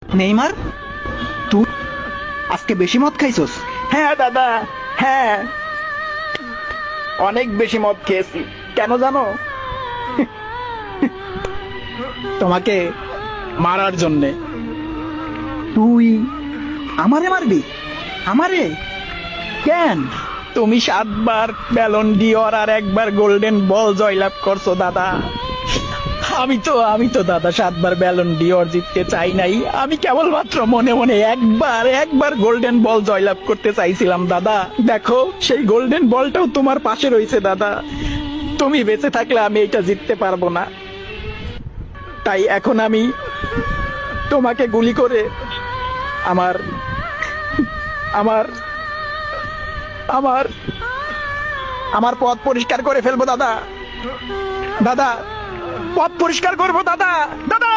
Neymar, তুই আজকে বেশি মদ খাইছস? হ্যাঁ দাদা, হ্যাঁ, অনেক বেশি মদ খেয়েছি। কেন জানো? তোমাকে মারার জন্যে। তুই আমারে মারবি? আমারে কেন? তুমি 7 বার ব্যালন ডিওর আর 1 বার গোল্ডেন বল জয়লাভ করছো দাদা। আমি তো দাদা 7 বার ব্যালন ডিওর জিততে চাই নাই। আমি কেবলমাত্র মনে মনে একবার গোল্ডেন বল জয়লাভ করতে চাইছিলাম দাদা। দেখো, সেই গোল্ডেন বলটাও তোমার পাশে রয়েছে দাদা। তুমি বেঁচে থাকলে আমি এটা জিততে পারবো না। তাই এখন আমি তোমাকে গুলি করে আমার আমার আমার আমার পথ পরিষ্কার করে ফেলবো দাদা। দাদা, পথ পরিষ্কার করবো দাদা। দাদা